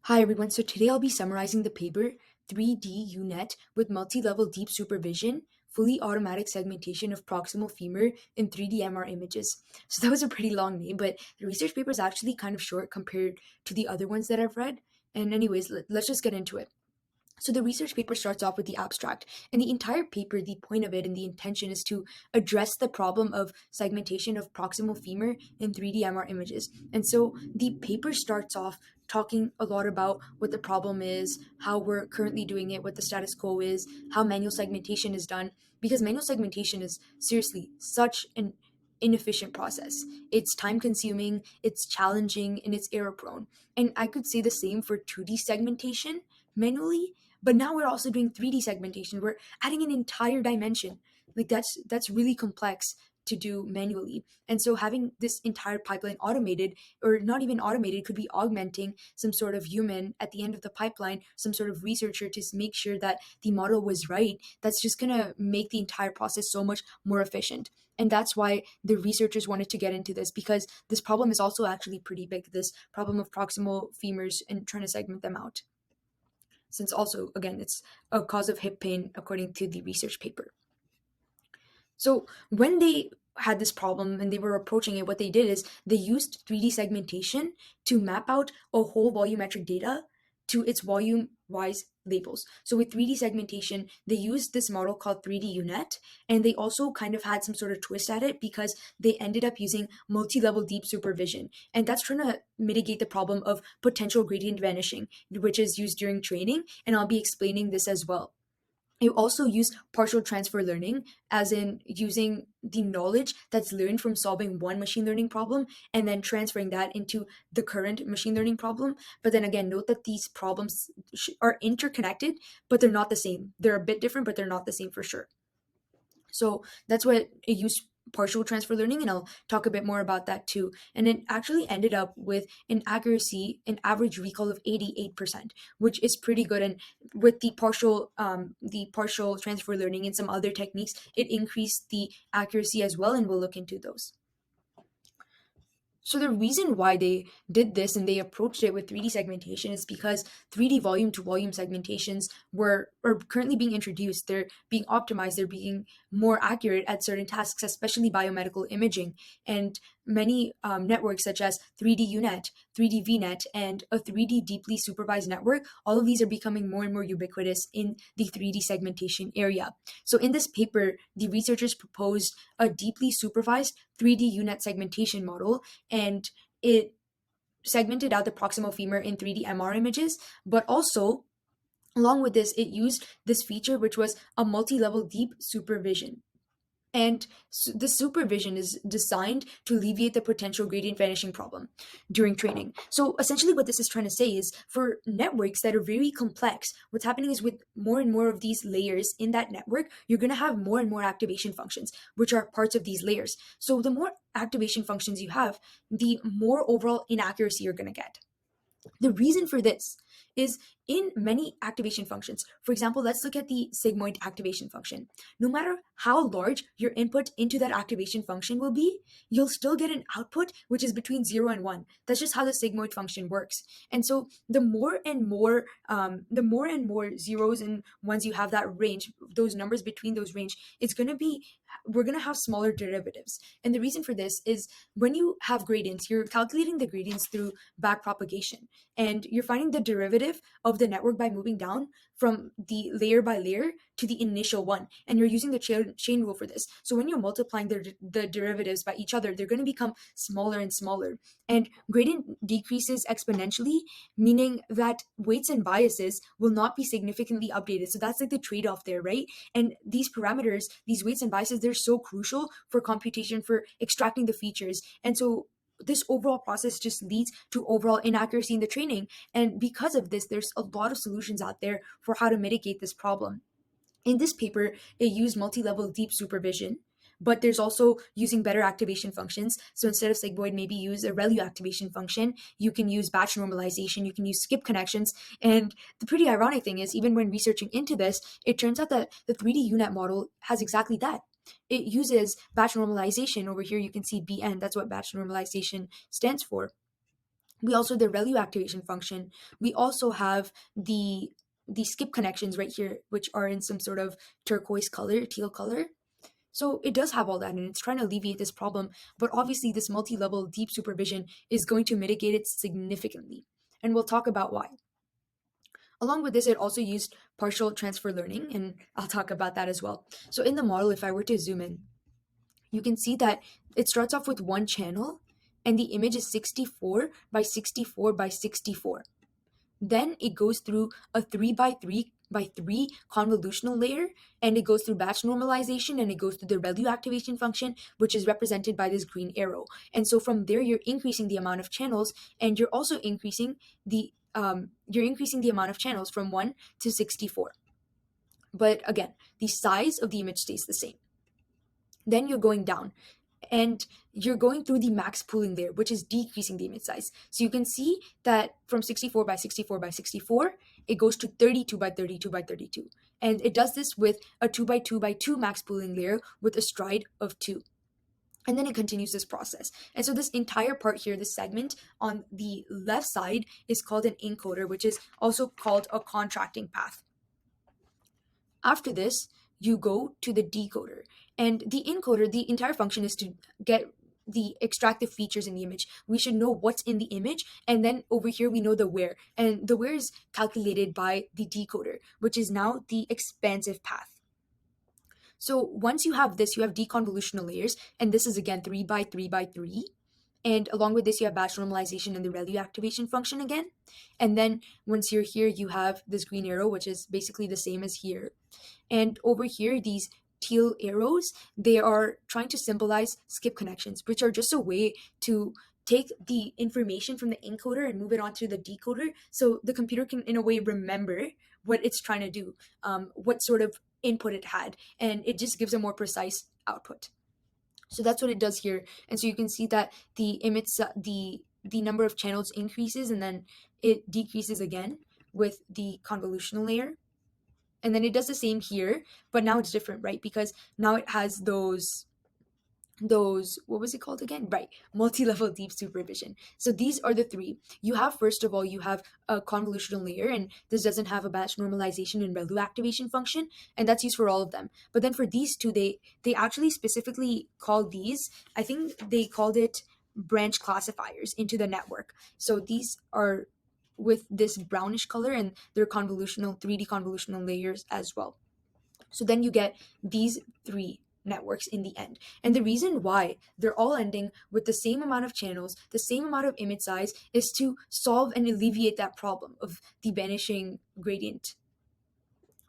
Hi everyone, so today I'll be summarizing the paper 3D UNet with multi-level deep supervision, fully automatic segmentation of proximal femur in 3D MR images. So that was a pretty long name, but the research paper is actually kind of short compared to the other ones that I've read. And anyways, let's just get into it. So the research paper starts off with the abstract, and the entire paper, the point of it and the intention is to address the problem of segmentation of proximal femur in 3D MR images. And so the paper starts off talking a lot about what the problem is, how we're currently doing it, what the status quo is, how manual segmentation is done, because manual segmentation is seriously such an inefficient process. It's time consuming, it's challenging, and it's error prone. And I could say the same for 2D segmentation manually, but now we're also doing 3D segmentation. We're adding an entire dimension. Like that's really complex to do manually. And so having this entire pipeline automated, or not even automated, could be augmenting some sort of human at the end of the pipeline, some sort of researcher to make sure that the model was right. That's just gonna make the entire process so much more efficient. And that's why the researchers wanted to get into this, because this problem is also actually pretty big, this problem of proximal femurs and trying to segment them out, since also, again, it's a cause of hip pain according to the research paper. So when they had this problem and they were approaching it, what they did is they used 3D segmentation to map out a whole volumetric data to its volume wise labels. So with 3D segmentation, they used this model called 3D UNet, and they also kind of had some sort of twist at it because they ended up using multi-level deep supervision. And that's trying to mitigate the problem of potential gradient vanishing, which is used during training. And I'll be explaining this as well. You also use partial transfer learning, as in using the knowledge that's learned from solving one machine learning problem and then transferring that into the current machine learning problem. But then again, note that these problems are interconnected, but they're not the same. They're a bit different, but they're not the same for sure. So that's what it used partial transfer learning, and I'll talk a bit more about that too. And it actually ended up with an accuracy, an average recall of 88%, which is pretty good. And with the partial transfer learning and some other techniques, it increased the accuracy as well, and we'll look into those. So the reason why they did this and they approached it with 3D segmentation is because 3D volume to volume segmentations are currently being introduced. They're being optimized. They're being more accurate at certain tasks, especially biomedical imaging. And many networks such as 3D UNet, 3D VNet, and a 3D deeply supervised network, all of these are becoming more and more ubiquitous in the 3D segmentation area. So in this paper, the researchers proposed a deeply supervised 3D UNet segmentation model, and it segmented out the proximal femur in 3D MR images, but also along with this, it used this feature which was a multi-level deep supervision. And the supervision is designed to alleviate the potential gradient vanishing problem during training. So essentially what this is trying to say is, for networks that are very complex, what's happening is with more and more of these layers in that network, you're going to have more and more activation functions, which are parts of these layers. So the more activation functions you have, the more overall inaccuracy you're going to get. The reason for this is, in many activation functions, for example, let's look at the sigmoid activation function. No matter how large your input into that activation function will be, you'll still get an output which is between 0 and 1. That's just how the sigmoid function works. And so the more and more zeros and ones you have, that range, those numbers between those range, we're going to have smaller derivatives. And the reason for this is, when you have gradients, you're calculating the gradients through back propagation, and you're finding the derivative of the network by moving down from the layer by layer to the initial one, and you're using the chain rule for this. So when you're multiplying the derivatives by each other, they're going to become smaller and smaller, and gradient decreases exponentially, meaning that weights and biases will not be significantly updated. So that's like the trade-off there, right? And these parameters, these weights and biases, they're so crucial for computation, for extracting the features. And so this overall process just leads to overall inaccuracy in the training. And because of this, there's a lot of solutions out there for how to mitigate this problem. In this paper, it used multi-level deep supervision, but there's also using better activation functions. So instead of sigmoid, maybe use a ReLU activation function. You can use batch normalization. You can use skip connections. And the pretty ironic thing is, even when researching into this, it turns out that the 3D UNet model has exactly that. It uses batch normalization. Over here, you can see BN. That's what batch normalization stands for. We also the ReLU activation function. We also have the skip connections right here, which are in some sort of turquoise color, teal color. So it does have all that, and it's trying to alleviate this problem. But obviously, this multi-level deep supervision is going to mitigate it significantly, and we'll talk about why. Along with this, it also used partial transfer learning, and I'll talk about that as well. So in the model, if I were to zoom in, you can see that it starts off with one channel, and the image is 64 by 64 by 64. Then it goes through a 3 by 3 by 3 convolutional layer, and it goes through batch normalization, and it goes through the ReLU activation function, which is represented by this green arrow. And so from there, you're increasing the amount of channels, and you're also increasing the amount of channels from 1 to 64. But again, the size of the image stays the same. Then you're going down, and you're going through the max pooling layer, which is decreasing the image size. So you can see that from 64 by 64 by 64, it goes to 32 by 32 by 32. And it does this with a 2 by 2 by 2 max pooling layer with a stride of 2. And then it continues this process. And so this entire part here, this segment on the left side, is called an encoder, which is also called a contracting path. After this, you go to the decoder. And the encoder, the entire function is to get the extractive features in the image. We should know what's in the image, and then over here we know the where. And the where is calculated by the decoder, which is now the expansive path. So once you have this, you have deconvolutional layers, and this is again 3 by 3 by 3. And along with this, you have batch normalization and the ReLU activation function again. And then once you're here, you have this green arrow, which is basically the same as here. And over here, these teal arrows, they are trying to symbolize skip connections, which are just a way to take the information from the encoder and move it onto the decoder, so the computer can, in a way, remember what it's trying to do, what sort of input it had, and it just gives a more precise output. So that's what it does here. And so you can see that the image, the number of channels increases, and then it decreases again with the convolutional layer. And then it does the same here, but now it's different, right? Because now it has those, what was it called again? Right, multi-level deep supervision. So these are the three. You have, first of all, you have a convolutional layer, and this doesn't have a batch normalization and ReLU activation function, and that's used for all of them. But then for these two, they actually specifically call these, I think they called it branch classifiers into the network. So these are with this brownish color, and they're convolutional, 3D convolutional layers as well. So then you get these three networks in the end. And the reason why they're all ending with the same amount of channels, the same amount of image size, is to solve and alleviate that problem of the vanishing gradient.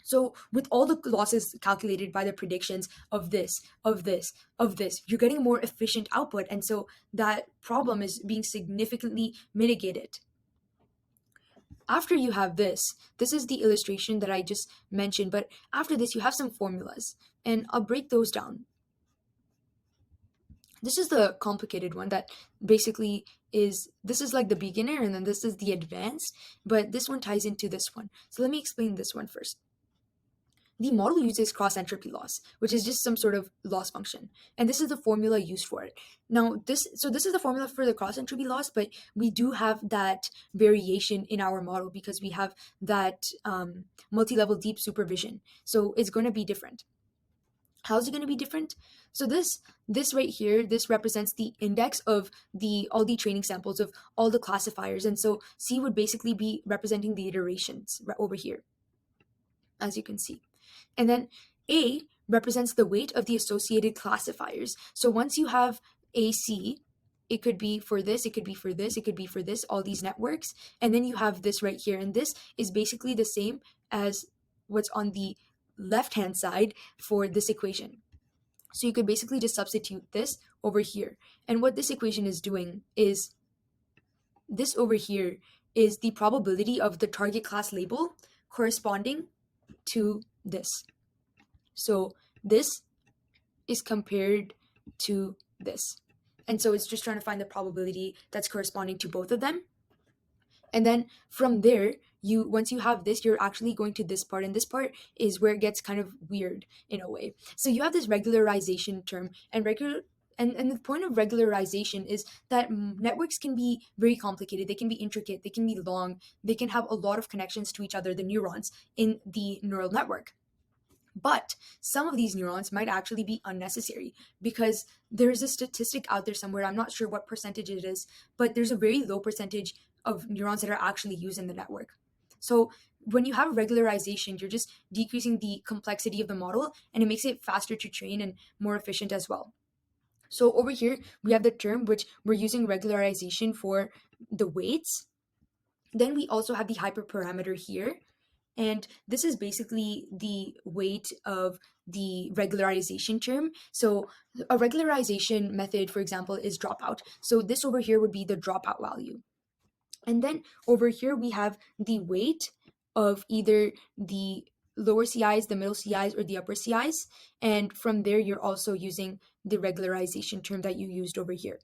So with all the losses calculated by the predictions of this, you're getting more efficient output. And so that problem is being significantly mitigated. After you have this is the illustration that I just mentioned, but after this you have some formulas, and I'll break those down. This is the complicated one that basically this is like the beginner, and then this is the advanced, but this one ties into this one. So let me explain this one first. The model uses cross entropy loss, which is just some sort of loss function. And this is the formula used for it. Now, this is the formula for the cross entropy loss, but we do have that variation in our model because we have that multi-level deep supervision. So it's going to be different. How is it going to be different? So this right here, this represents the index of all the training samples of all the classifiers. And so C would basically be representing the iterations right over here, as you can see. And then A represents the weight of the associated classifiers. So once you have AC, it could be for this, it could be for this, it could be for this, all these networks. And then you have this right here. And this is basically the same as what's on the left-hand side for this equation. So you could basically just substitute this over here. And what this equation is doing is this over here is the probability of the target class label corresponding to this. So this is compared to this. And so it's just trying to find the probability that's corresponding to both of them. And then from there, once you have this, you're actually going to this part, and this part is where it gets kind of weird in a way. So you have this regularization term, and and the point of regularization is that networks can be very complicated, they can be intricate, they can be long, they can have a lot of connections to each other, the neurons in the neural network. But some of these neurons might actually be unnecessary, because there's a statistic out there somewhere, I'm not sure what percentage it is, but there's a very low percentage of neurons that are actually used in the network. So when you have regularization, you're just decreasing the complexity of the model, and it makes it faster to train and more efficient as well. So over here, we have the term which we're using regularization for the weights. Then we also have the hyperparameter here. And this is basically the weight of the regularization term. So a regularization method, for example, is dropout. So this over here would be the dropout value. And then over here, we have the weight of either the lower CIs, the middle CIs, or the upper CIs. And from there, you're also using the regularization term that you used over here.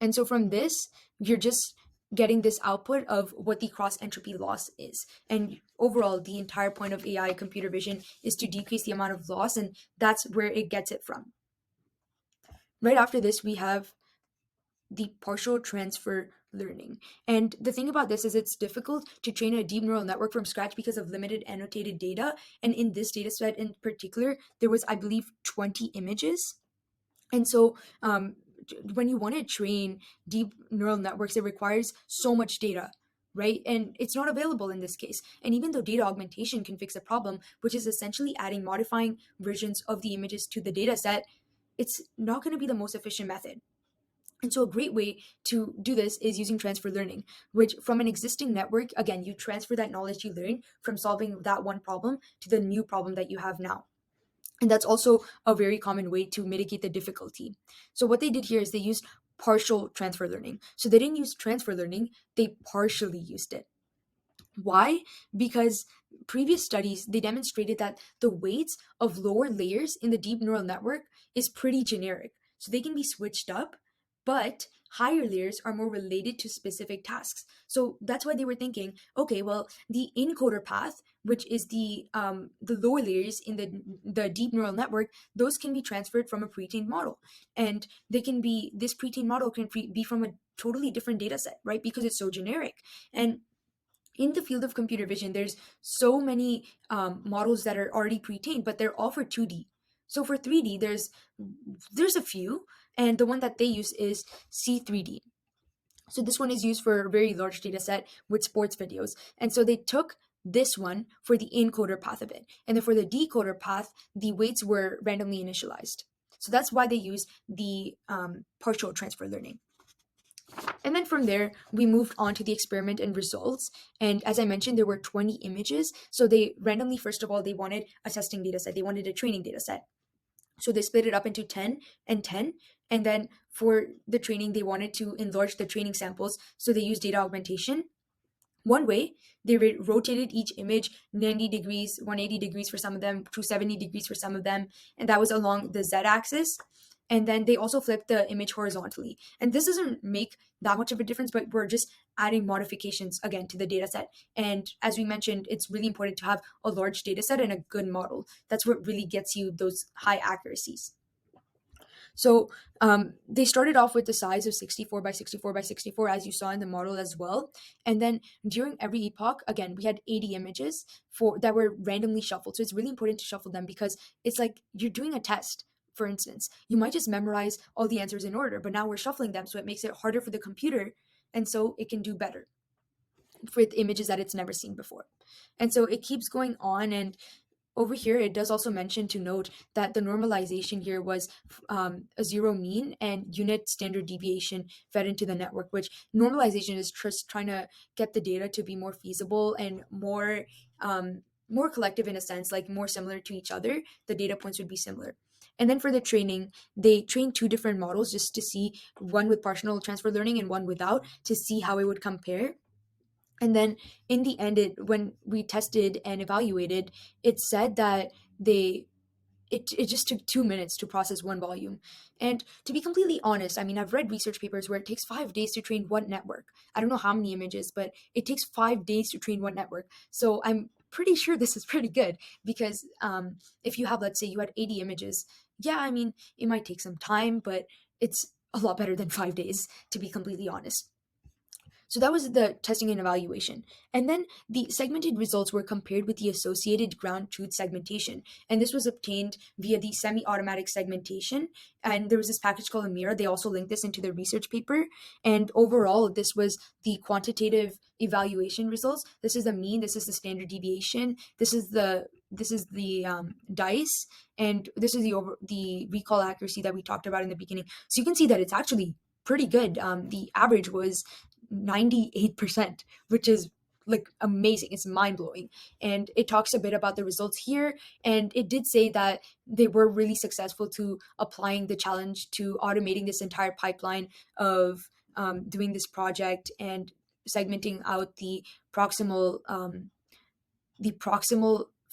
And so from this, you're just getting this output of what the cross entropy loss is. And overall, the entire point of AI computer vision is to decrease the amount of loss, and that's where it gets it from. Right after this, we have the partial transfer learning. And the thing about this is it's difficult to train a deep neural network from scratch because of limited annotated data. And in this data set in particular, there was, I believe, 20 images. And so when you want to train deep neural networks, it requires so much data, right? And it's not available in this case. And even though data augmentation can fix a problem, which is essentially adding modifying versions of the images to the data set, it's not going to be the most efficient method. And so a great way to do this is using transfer learning, which from an existing network, again, you transfer that knowledge you learned from solving that one problem to the new problem that you have now. And that's also a very common way to mitigate the difficulty. So what they did here is they used partial transfer learning. So they didn't use transfer learning, they partially used it. Why? Because previous studies, they demonstrated that the weights of lower layers in the deep neural network is pretty generic. So they can be switched up, but higher layers are more related to specific tasks. So that's why they were thinking, okay, well, the encoder path, which is the lower layers in the deep neural network, those can be transferred from a pre-trained model, and they can be, this pre-trained model can be from a totally different data set, right? Because it's so generic. And in the field of computer vision, there's so many models that are already pre-trained, but they're all for 2D. So for 3D, there's a few, and the one that they use is C3D. So this one is used for a very large data set with sports videos. And so they took this one for the encoder path of it. And then for the decoder path, the weights were randomly initialized. So that's why they use the partial transfer learning. And then from there, we moved on to the experiment and results. And as I mentioned, there were 20 images. So they randomly, first of all, they wanted a testing data set. They wanted a training data set. So they split it up into 10 and 10. And then for the training, they wanted to enlarge the training samples. So they used data augmentation. One way, they rotated each image 90 degrees, 180 degrees for some of them, 270 degrees for some of them. And that was along the z-axis. And then they also flipped the image horizontally. And this doesn't make that much of a difference, but we're just adding modifications again to the data set. And as we mentioned, it's really important to have a large data set and a good model. That's what really gets you those high accuracies. So they started off with the size of 64 by 64 by 64, as you saw in the model as well. And then during every epoch, again, we had 80 images that were randomly shuffled. So it's really important to shuffle them, because it's like you're doing a test. For instance, you might just memorize all the answers in order, but now we're shuffling them, so it makes it harder for the computer, and so it can do better for the images that it's never seen before. And so it keeps going on. And over here, it does also mention to note that the normalization here was a zero mean and unit standard deviation fed into the network, which normalization is just trying to get the data to be more feasible and more collective in a sense, like more similar to each other. The data points would be similar. And then for the training, they trained two different models just to see, one with partial transfer learning and one without, to see how it would compare. And then in the end, when we tested and evaluated, it said that it just took 2 minutes to process one volume. And to be completely honest, I mean, I've read research papers where it takes 5 days to train one network. I don't know how many images, but it takes 5 days to train one network. So I'm pretty sure this is pretty good, because if you have, let's say you had 80 images, Yeah, I mean, it might take some time, but it's a lot better than 5 days, to be completely honest. So that was the testing and evaluation. And then the segmented results were compared with the associated ground truth segmentation. And this was obtained via the semi automatic segmentation. And there was this package called Amira. They also linked this into their research paper. And overall, this was the quantitative evaluation results. This is the mean, this is the standard deviation, this is the dice, and this is the recall accuracy that we talked about in the beginning. So you can see that it's actually pretty good. The average was 98%, which is like amazing. It's mind blowing. And it talks a bit about the results here. And it did say that they were really successful to applying the challenge to automating this entire pipeline of doing this project and segmenting out the proximal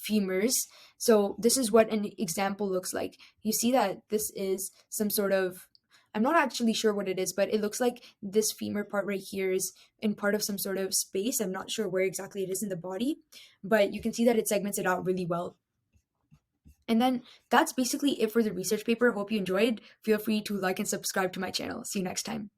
femurs. So this is what an example looks like. You see that this is some sort of, I'm not actually sure what it is, but it looks like this femur part right here is in part of some sort of space. I'm not sure where exactly it is in the body, but you can see that it segments it out really well. And then that's basically it for the research paper. Hope you enjoyed. Feel free to like and subscribe to my channel. See you next time.